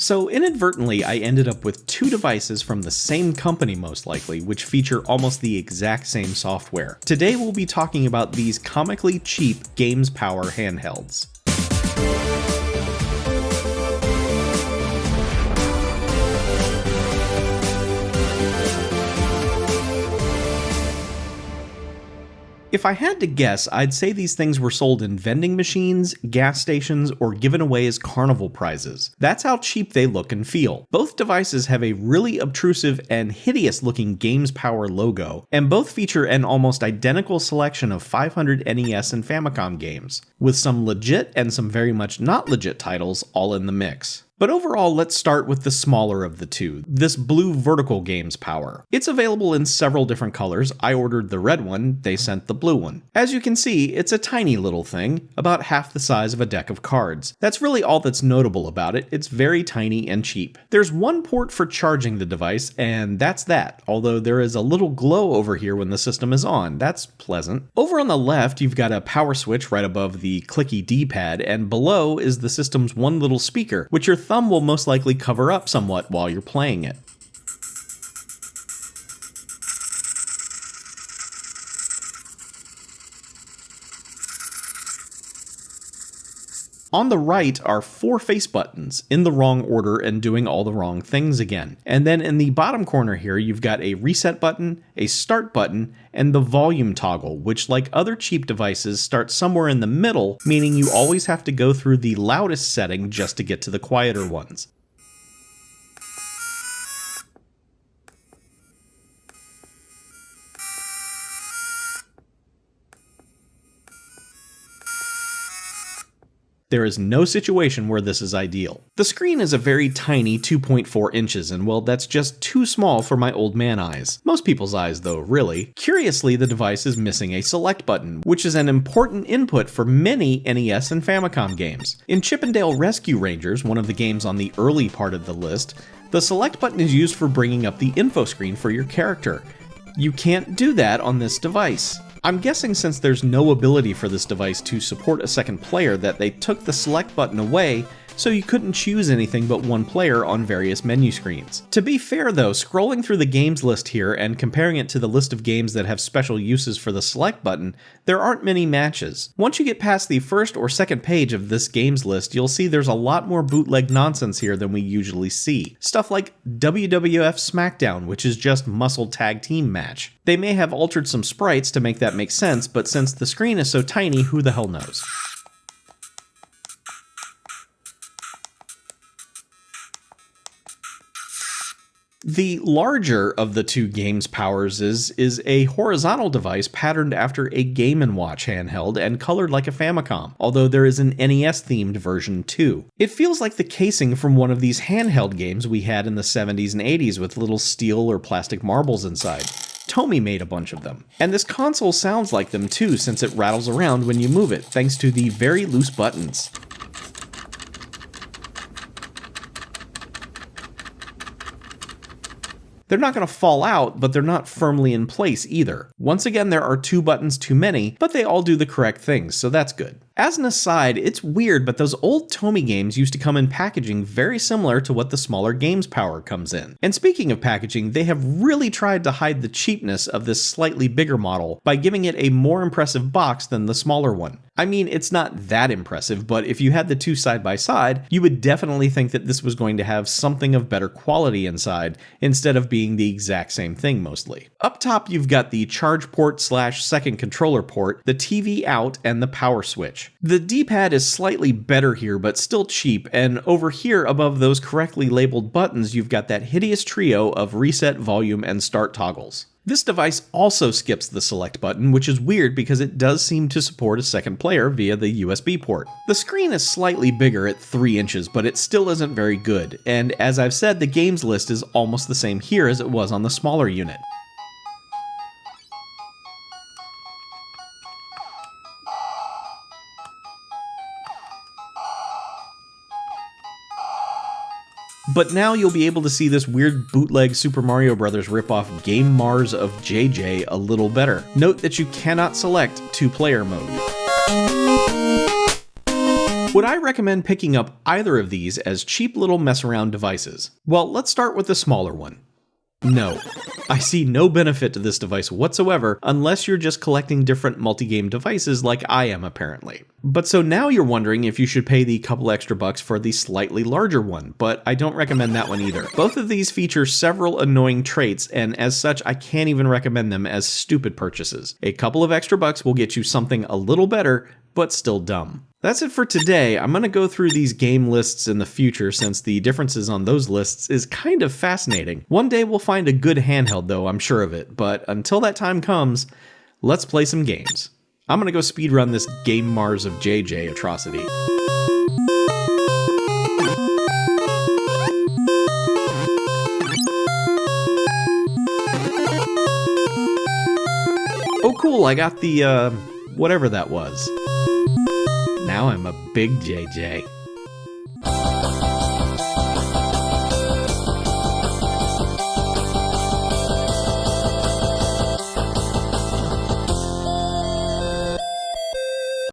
So inadvertently, I ended up with two devices from the same company most likely, which feature almost the exact same software. Today we'll be talking about these comically cheap Games Power handhelds. If I had to guess, I'd say these things were sold in vending machines, gas stations, or given away as carnival prizes. That's how cheap they look and feel. Both devices have a really obtrusive and hideous looking Games Power logo, and both feature an almost identical selection of 500 NES and Famicom games, with some legit and some very much not legit titles all in the mix. But overall, let's start with the smaller of the two, this blue vertical Games Power. It's available in several different colors. I ordered the red one, they sent the blue one. As you can see, it's a tiny little thing, about half the size of a deck of cards. That's really all that's notable about it. It's very tiny and cheap. There's one port for charging the device, and that's that, although there is a little glow over here when the system is on. That's pleasant. Over on the left, you've got a power switch right above the clicky D-pad, and below is the system's one little speaker, which your thumb will most likely cover up somewhat while you're playing it. On the right are 4 face buttons, in the wrong order and doing all the wrong things again. And then in the bottom corner here, you've got a reset button, a start button, and the volume toggle, which like other cheap devices starts somewhere in the middle, meaning you always have to go through the loudest setting just to get to the quieter ones. There is no situation where this is ideal. The screen is a very tiny 2.4 inches, and well, that's just too small for my old man eyes. Most people's eyes though, really. Curiously, the device is missing a select button, which is an important input for many NES and Famicom games. In Chip 'n Dale Rescue Rangers, one of the games on the early part of the list, the select button is used for bringing up the info screen for your character. You can't do that on this device. I'm guessing since there's no ability for this device to support a second player that they took the select button away so you couldn't choose anything but one player on various menu screens. To be fair though, scrolling through the games list here and comparing it to the list of games that have special uses for the select button, there aren't many matches. Once you get past the first or second page of this games list, you'll see there's a lot more bootleg nonsense here than we usually see. Stuff like WWF SmackDown, which is just muscle tag team match. They may have altered some sprites to make that make sense, but since the screen is so tiny, who the hell knows? The larger of the two Games Powers is a horizontal device patterned after a Game & Watch handheld and colored like a Famicom, although there is an NES-themed version too. It feels like the casing from one of these handheld games we had in the 70s and 80s with little steel or plastic marbles inside. Tomy made a bunch of them. And this console sounds like them too, since it rattles around when you move it, thanks to the very loose buttons. They're not going to fall out, but they're not firmly in place either. Once again, there are 2 buttons too many, but they all do the correct things, so that's good. As an aside, it's weird, but those old Tomy games used to come in packaging very similar to what the smaller Games Power comes in. And speaking of packaging, they have really tried to hide the cheapness of this slightly bigger model by giving it a more impressive box than the smaller one. I mean, it's not that impressive, but if you had the two side by side, you would definitely think that this was going to have something of better quality inside, instead of being the exact same thing mostly. Up top, you've got the charge port / second controller port, the TV out, and the power switch. The D-pad is slightly better here, but still cheap, and over here above those correctly labeled buttons, you've got that hideous trio of reset, volume, and start toggles. This device also skips the select button, which is weird because it does seem to support a second player via the USB port. The screen is slightly bigger at 3 inches, but it still isn't very good, and as I've said, the games list is almost the same here as it was on the smaller unit. But now you'll be able to see this weird bootleg Super Mario Bros. Ripoff Game Mars of JJ a little better. Note that you cannot select 2-player mode. Would I recommend picking up either of these as cheap little mess around devices? Well, let's start with the smaller one. No. I see no benefit to this device whatsoever unless you're just collecting different multi-game devices like I am apparently. But so now you're wondering if you should pay the couple extra bucks for the slightly larger one, but I don't recommend that one either. Both of these feature several annoying traits, and as such I can't even recommend them as stupid purchases. A couple of extra bucks will get you something a little better, but still dumb. That's it for today. I'm going to go through these game lists in the future since the differences on those lists is kind of fascinating. One day we'll find a good handheld though, I'm sure of it, but until that time comes, let's play some games. I'm going to go speedrun this Game Mars of JJ atrocity. Oh cool, I got the, whatever that was. Now I'm a big JJ.